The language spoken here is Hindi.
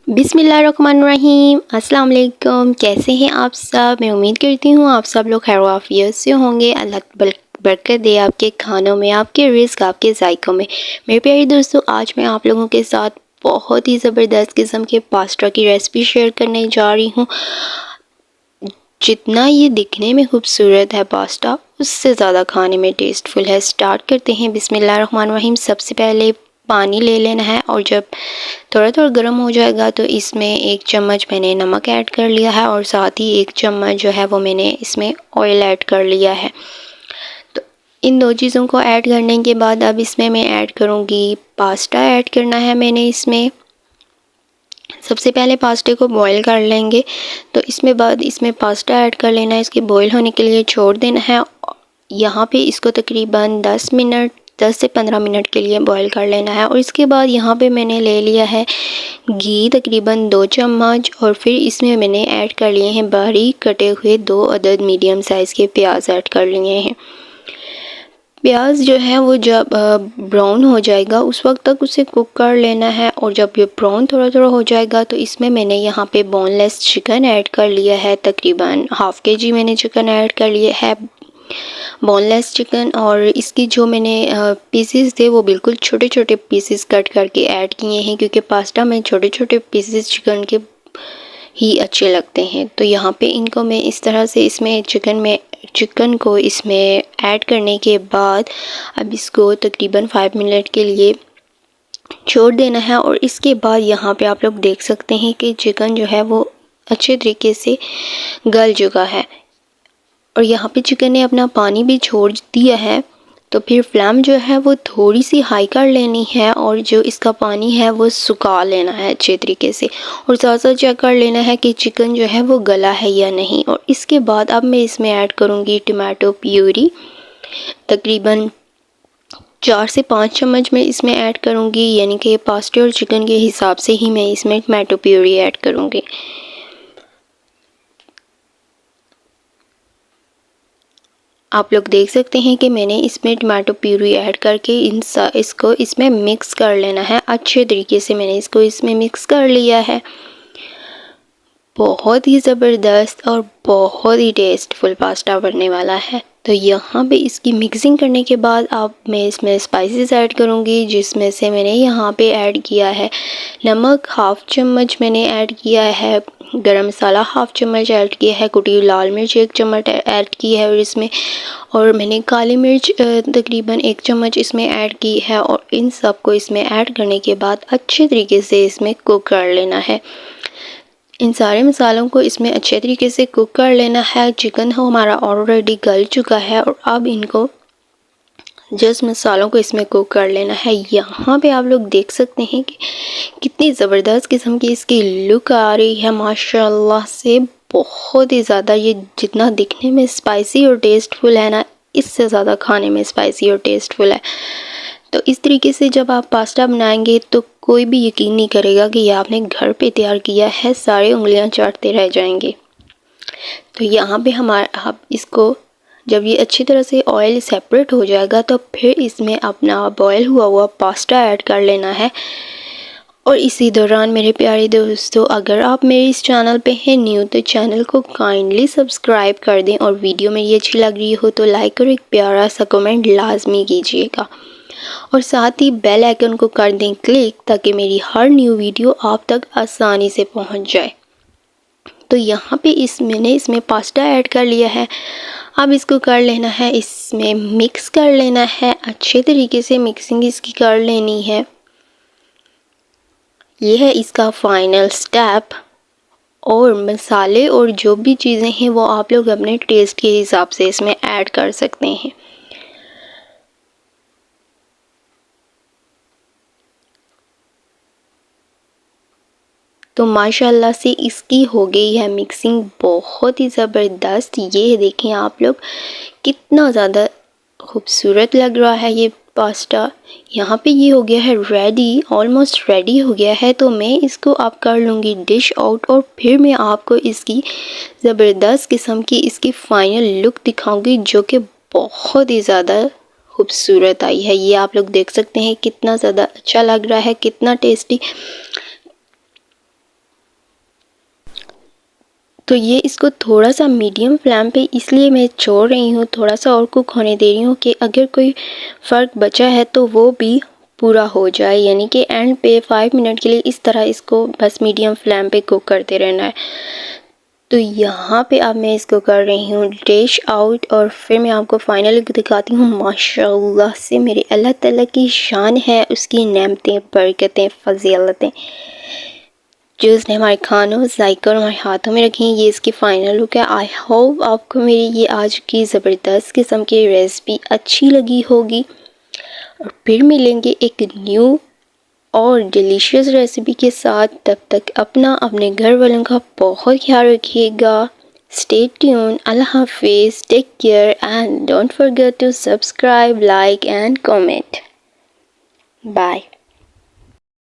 बिस्मिल्लाहिर्रहमानिर्रहीम। अस्सलाम वालेकुम। कैसे हैं आप सब? मैं उम्मीद करती हूँ आप सब लोग खैर आफियत से होंगे। अल्लाह बरकत दे आपके खानों में, आपके रिज़्क, आपके ज़ायक़ों में। मेरे प्यारे दोस्तों, आज मैं आप लोगों के साथ बहुत ही ज़बरदस्त किस्म के पास्ता की रेसिपी शेयर करने जा रही हूँ। जितना ये दिखने में खूबसूरत है पास्ता, उससे ज़्यादा खाने में टेस्टफुल है। स्टार्ट करते हैं। बिस्मिल्लाहिर्रहमानिर्रहीम। सबसे पहले पानी ले लेना है और जब थोड़ा थोड़ा गर्म हो जाएगा तो इसमें 1 चम्मच मैंने नमक ऐड कर लिया है और साथ ही 1 चम्मच जो है वो मैंने इसमें ऑयल ऐड कर लिया है। तो इन 2 चीज़ों को ऐड करने के बाद अब इसमें मैं ऐड करूँगी पास्ता। ऐड करना है मैंने इसमें। सबसे पहले पास्ते को बॉईल कर लेंगे, तो इसमें पास्ता ऐड कर लेना है। इसके बॉईल होने के लिए छोड़ देना है। यहाँ पे इसको तकरीबन 10 से 15 मिनट के लिए बॉईल कर लेना है। और इसके बाद यहाँ पे मैंने ले लिया है घी तकरीबन 2 चम्मच और फिर इसमें मैंने ऐड कर लिए हैं बारीक कटे हुए 2 अदद मीडियम साइज़ के प्याज ऐड कर लिए हैं। प्याज जो है वो जब ब्राउन हो जाएगा उस वक्त तक उसे कुक कर लेना है। और जब ये ब्राउन थोड़ा थोड़ा हो जाएगा तो इसमें मैंने यहाँ पे बोनलेस चिकन ऐड कर लिया है। तकरीबन हाफ़ kg मैंने चिकन ऐड कर लिया है, बोनलेस चिकन। और इसकी जो मैंने पीसेस थे वो बिल्कुल छोटे छोटे पीसेस कट करके ऐड किए हैं, क्योंकि पास्ता में छोटे छोटे पीसेस चिकन के ही अच्छे लगते हैं। तो यहाँ पे इनको मैं इस तरह से इसमें चिकन को इसमें ऐड करने के बाद अब इसको तकरीबन 5 मिनट के लिए छोड़ देना है। और इसके बाद यहाँ पे आप लोग देख सकते हैं कि चिकन जो है वो अच्छे तरीके से गल चुका है और यहाँ पे चिकन ने अपना पानी भी छोड़ दिया है। तो फिर फ्लेम जो है वो थोड़ी सी हाई कर लेनी है और जो इसका पानी है वो सुखा लेना है अच्छे तरीके से। और साथ साथ चेक कर लेना है कि चिकन जो है वो गला है या नहीं। और इसके बाद अब मैं इसमें ऐड करूँगी टमाटो प्यूरी। तकरीबन 4 से 5 चम्मच मैं इसमें ऐड करूँगी, यानी कि पास्ता और चिकन के हिसाब से ही मैं इसमें टमाटो प्यूरी ऐड करूँगी। आप लोग देख सकते हैं कि मैंने इसमें टमाटो प्यूरी ऐड करके इसको इसमें मिक्स कर लेना है अच्छे तरीके से। मैंने इसको इसमें मिक्स कर लिया है। बहुत ही ज़बरदस्त और बहुत ही टेस्टफुल पास्ता बनने वाला है। तो यहाँ पे इसकी मिक्सिंग करने के बाद अब मैं इसमें स्पाइसेस ऐड करूँगी, जिसमें से मैंने यहाँ पे ऐड किया है नमक हाफ़ चम्मच मैंने ऐड किया है, गरम मसाला हाफ़ चम्मच ऐड किया है, कुटी हुई लाल मिर्च 1 चम्मच ऐड की है और इसमें और मैंने काली मिर्च तकरीबन 1 चम्मच इसमें ऐड की है। और इन सब को इसमें ऐड करने के बाद अच्छे तरीके से इसमें कुक कर लेना है। इन सारे मसालों को इसमें अच्छे तरीके से कुक कर लेना है। चिकन हमारा ऑलरेडी गल चुका है और अब इनको जस्ट मसालों को इसमें कुक कर लेना है। यहाँ पे आप लोग देख सकते हैं कि कितनी ज़बरदस्त किस्म की इसकी लुक आ रही है माशाल्लाह से। बहुत ही ज़्यादा, ये जितना दिखने में स्पाइसी और टेस्टफुल है ना, इससे ज़्यादा खाने में स्पाइसी और टेस्टफुल है। तो इस तरीके से जब आप पास्ता बनाएंगे तो कोई भी यकीन नहीं करेगा कि ये आपने घर पे तैयार किया है, सारे उंगलियां चाटते रह जाएंगे। तो यहाँ पे आप इसको जब ये अच्छी तरह से ऑयल सेपरेट हो जाएगा तो फिर इसमें अपना बॉयल हुआ पास्ता ऐड कर लेना है। और इसी दौरान मेरे प्यारे दोस्तों, अगर आप मेरे इस चैनल पे हैं न्यू तो चैनल को काइंडली सब्सक्राइब कर दें और वीडियो मेरी अच्छी लग रही हो तो लाइक और एक प्यारा सा कमेंट लाजमी कीजिएगा। और साथ ही बेल आइकन को कर दें क्लिक, ताकि मेरी हर न्यू वीडियो आप तक आसानी से पहुंच जाए। तो यहाँ पे मैंने इसमें पास्ता ऐड कर लिया है। अब इसको कर लेना है, इसमें मिक्स कर लेना है अच्छे तरीके से। मिक्सिंग इसकी कर लेनी है। ये है इसका फाइनल स्टेप। और मसाले और जो भी चीज़ें हैं वो आप लोग अपने टेस्ट के हिसाब से इसमें ऐड कर सकते हैं। तो माशाल्लाह से इसकी हो गई है मिक्सिंग बहुत ही ज़बरदस्त। ये देखें आप लोग कितना ज़्यादा खूबसूरत लग रहा है ये पास्ता। यहाँ पे ये हो गया है रेडी, ऑलमोस्ट रेडी हो गया है। तो मैं इसको अब कर लूँगी डिश आउट और फिर मैं आपको इसकी ज़बरदस्त किस्म की इसकी फ़ाइनल लुक दिखाऊंगी, जो कि बहुत ही ज़्यादा खूबसूरत आई है। ये आप लोग देख सकते हैं कितना ज़्यादा अच्छा लग रहा है, कितना टेस्टी। तो ये इसको थोड़ा सा मीडियम फ्लेम पे इसलिए मैं छोड़ रही हूँ, थोड़ा सा और कुक होने दे रही हूँ कि अगर कोई फ़र्क बचा है तो वो भी पूरा हो जाए। यानी कि एंड पे 5 मिनट के लिए इस तरह इसको बस मीडियम फ्लेम पे कुक करते रहना है। तो यहाँ पे अब मैं इसको कर रही हूँ डिश आउट और फिर मैं आपको फाइनल लुक दिखाती हूँ। माशाल्लाह से मेरे अल्लाह ताला की शान है, उसकी नेमतें, बरकतें, फजीलतें जो उसने हमारे खानों, जायक़ों और हमारे हाथों में रखी हैं। ये इसकी फ़ाइनल लुक है। आई होप आपको मेरी ये आज की ज़बरदस्त किस्म की रेसिपी अच्छी लगी होगी और फिर मिलेंगे एक न्यू और डिलीशियस रेसिपी के साथ। तब तक अपना, अपने घर वालों का बहुत ख्याल रखिएगा। Stay tune. अल्लाह हाफिज़। Take care and don't forget to subscribe, like and comment. Bye.